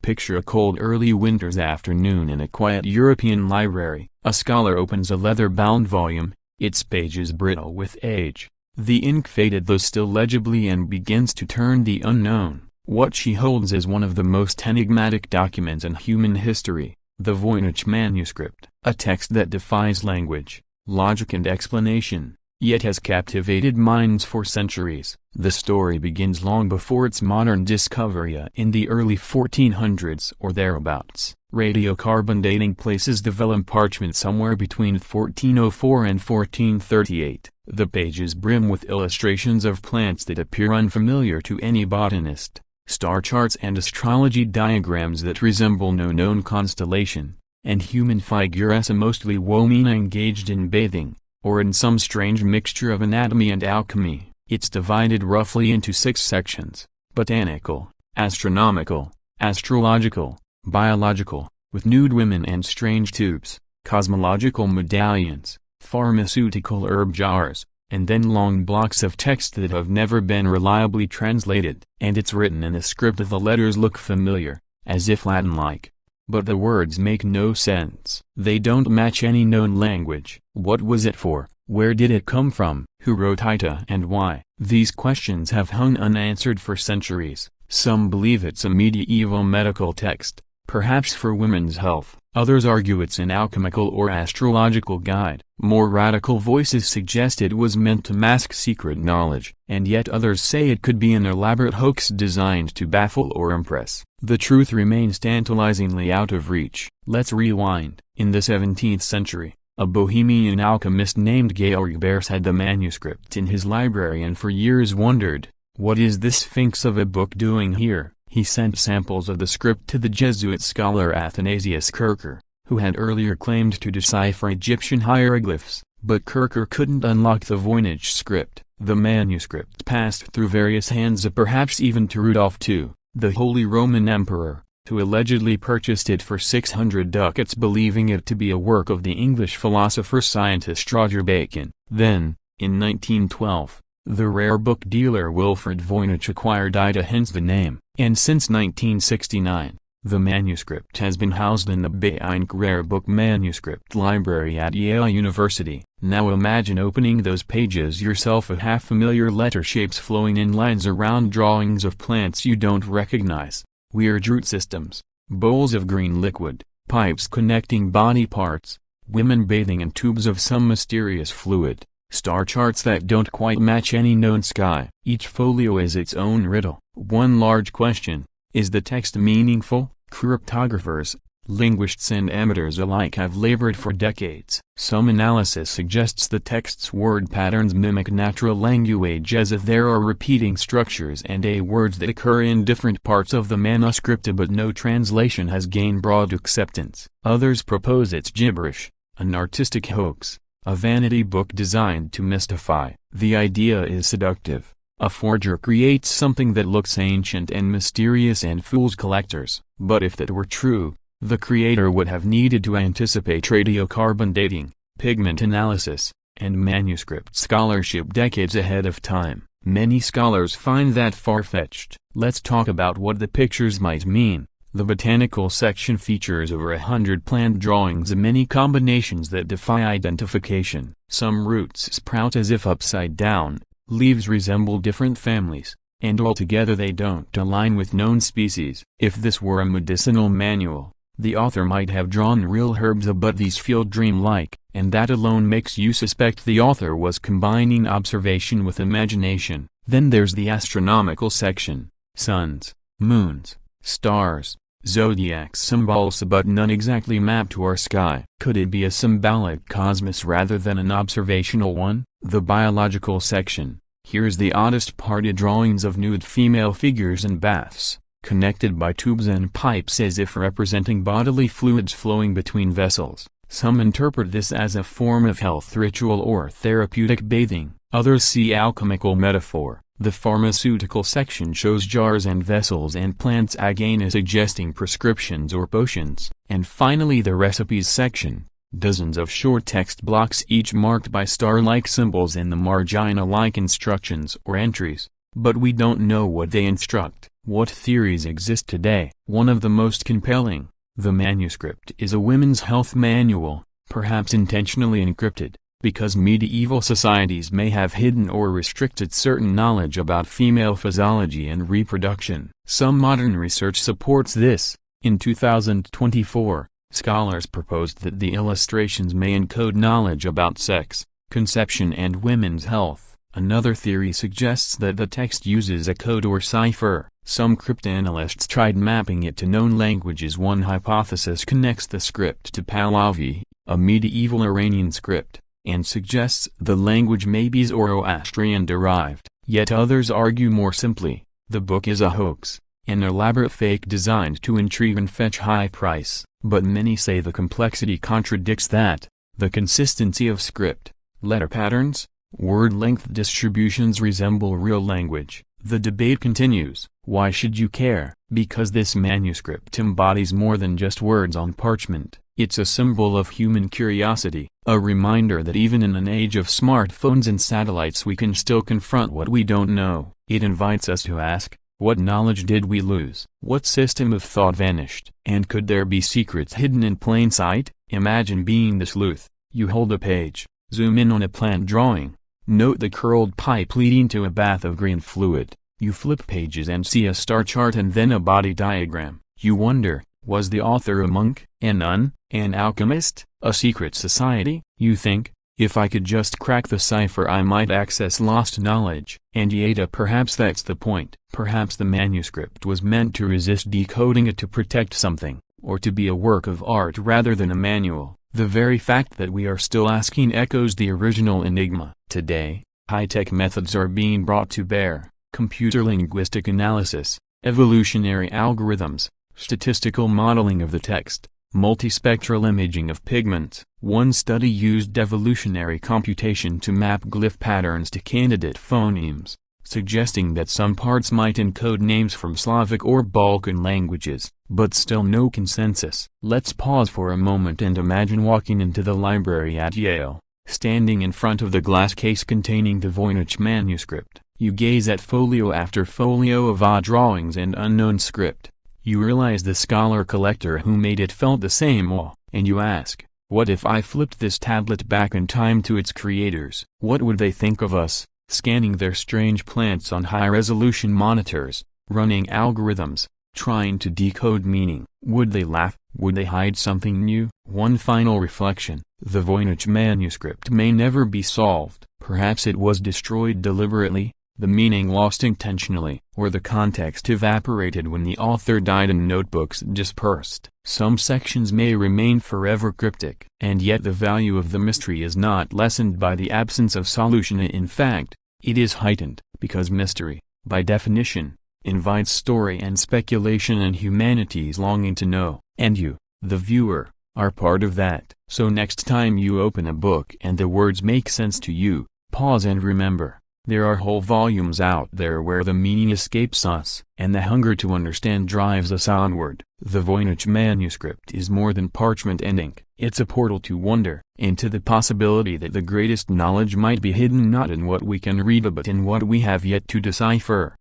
Picture a cold early winter's afternoon in a quiet European library. A scholar opens a leather-bound volume, its pages brittle with age. The ink faded though still legibly, and begins to turn the unknown. What she holds is one of the most enigmatic documents in human history, the Voynich Manuscript, a text that defies language, logic and explanation, yet has captivated minds for centuries. The story begins long before its modern discovery in the early 1400s or thereabouts. Radiocarbon dating places the vellum parchment somewhere between 1404 and 1438. The pages brim with illustrations of plants that appear unfamiliar to any botanist, star charts and astrology diagrams that resemble no known constellation, and human figures, mostly women engaged in bathing, or in some strange mixture of anatomy and alchemy. It's divided roughly into 6 sections: botanical, astronomical, astrological, biological, with nude women and strange tubes, cosmological medallions, pharmaceutical herb jars, and then long blocks of text that have never been reliably translated. And it's written in a script that the letters look familiar, as if Latin-like. But the words make no sense. They don't match any known language. What was it for? Where did it come from? Who wrote it and why? These questions have hung unanswered for centuries. Some believe it's a medieval medical text, perhaps for women's health. Others argue it's an alchemical or astrological guide. More radical voices suggest it was meant to mask secret knowledge, and yet others say it could be an elaborate hoax designed to baffle or impress. The truth remains tantalizingly out of reach. Let's rewind. In the 17th century, a Bohemian alchemist named Georg Bers had the manuscript in his library and for years wondered, what is this sphinx of a book doing here? He sent samples of the script to the Jesuit scholar Athanasius Kircher, who had earlier claimed to decipher Egyptian hieroglyphs, but Kircher couldn't unlock the Voynich script. The manuscript passed through various hands, perhaps even to Rudolph II, the Holy Roman Emperor, who allegedly purchased it for 600 ducats, believing it to be a work of the English philosopher-scientist Roger Bacon. Then, in 1912, the rare book dealer Wilfred Voynich acquired it, hence the name, and since 1969, the manuscript has been housed in the Voynich Rare Book Manuscript Library at Yale University. Now imagine opening those pages yourself, a half-familiar letter shapes flowing in lines around drawings of plants you don't recognize, weird root systems, bowls of green liquid, pipes connecting body parts, women bathing in tubes of some mysterious fluid, star charts that don't quite match any known sky. Each folio is its own riddle. One large question: is the text meaningful? Cryptographers, linguists and amateurs alike have labored for decades. Some analysis suggests the text's word patterns mimic natural language, as if there are repeating structures and words that occur in different parts of the manuscript, but no translation has gained broad acceptance. Others propose it's gibberish, an artistic hoax, a vanity book designed to mystify. The idea is seductive. A forger creates something that looks ancient and mysterious and fools collectors. But if that were true, the creator would have needed to anticipate radiocarbon dating, pigment analysis, and manuscript scholarship decades ahead of time. Many scholars find that far-fetched. Let's talk about what the pictures might mean. The botanical section features over 100 plant drawings of many combinations that defy identification. Some roots sprout as if upside down, leaves resemble different families, and altogether they don't align with known species. If this were a medicinal manual, the author might have drawn real herbs, but these feel dreamlike, and that alone makes you suspect the author was combining observation with imagination. Then there's the astronomical section: suns, moons, stars, zodiac symbols, but none exactly mapped to our sky. Could it be a symbolic cosmos rather than an observational one? The biological section: here's the oddest part: drawings of nude female figures in baths, connected by tubes and pipes as if representing bodily fluids flowing between vessels. Some interpret this as a form of health ritual or therapeutic bathing. Others see alchemical metaphor. The pharmaceutical section shows jars and vessels and plants, again suggesting prescriptions or potions. And finally the recipes section: dozens of short text blocks, each marked by star-like symbols in the margin, like instructions or entries, but we don't know what they instruct. What theories exist today? One of the most compelling. The manuscript is a women's health manual, perhaps intentionally encrypted, because medieval societies may have hidden or restricted certain knowledge about female physiology and reproduction. Some modern research supports this. In 2024, scholars proposed that the illustrations may encode knowledge about sex, conception and women's health. Another theory suggests that the text uses a code or cipher. Some cryptanalysts tried mapping it to known languages. One hypothesis connects the script to Pahlavi, a medieval Iranian script, and suggests the language may be Zoroastrian-derived. Yet others argue more simply, the book is a hoax, an elaborate fake designed to intrigue and fetch high price. But many say the complexity contradicts that. The consistency of script, letter patterns, word length distributions resemble real language. The debate continues. Why should you care? Because this manuscript embodies more than just words on parchment. It's a symbol of human curiosity, a reminder that even in an age of smartphones and satellites we can still confront what we don't know. It invites us to ask, what knowledge did we lose? What system of thought vanished? And could there be secrets hidden in plain sight? Imagine being the sleuth. You hold a page, zoom in on a plant drawing, note the curled pipe leading to a bath of green fluid. You flip pages and see a star chart and then a body diagram. You wonder, was the author a monk, a nun, an alchemist, a secret society? You think, if I could just crack the cipher I might access lost knowledge. And yet perhaps that's the point. Perhaps the manuscript was meant to resist decoding it, to protect something, or to be a work of art rather than a manual. The very fact that we are still asking echoes the original enigma. Today, high-tech methods are being brought to bear. Computer linguistic analysis, evolutionary algorithms, statistical modeling of the text, multispectral imaging of pigments. One study used evolutionary computation to map glyph patterns to candidate phonemes, suggesting that some parts might encode names from Slavic or Balkan languages, but still no consensus. Let's pause for a moment and imagine walking into the library at Yale, standing in front of the glass case containing the Voynich Manuscript. You gaze at folio after folio of odd drawings and unknown script. You realize the scholar-collector who made it felt the same awe, and you ask, what if I flipped this tablet back in time to its creators? What would they think of us, scanning their strange plants on high-resolution monitors, running algorithms, trying to decode meaning? Would they laugh? Would they hide something new? One final reflection, the Voynich Manuscript may never be solved. Perhaps it was destroyed deliberately, the meaning lost intentionally, or the context evaporated when the author died and notebooks dispersed. Some sections may remain forever cryptic. And yet the value of the mystery is not lessened by the absence of solution. In fact, it is heightened, because mystery, by definition, invites story and speculation and humanity's longing to know. And you, the viewer, are part of that. So next time you open a book and the words make sense to you, pause and remember. There are whole volumes out there where the meaning escapes us, and the hunger to understand drives us onward. The Voynich Manuscript is more than parchment and ink. It's a portal to wonder, into the possibility that the greatest knowledge might be hidden not in what we can read but in what we have yet to decipher.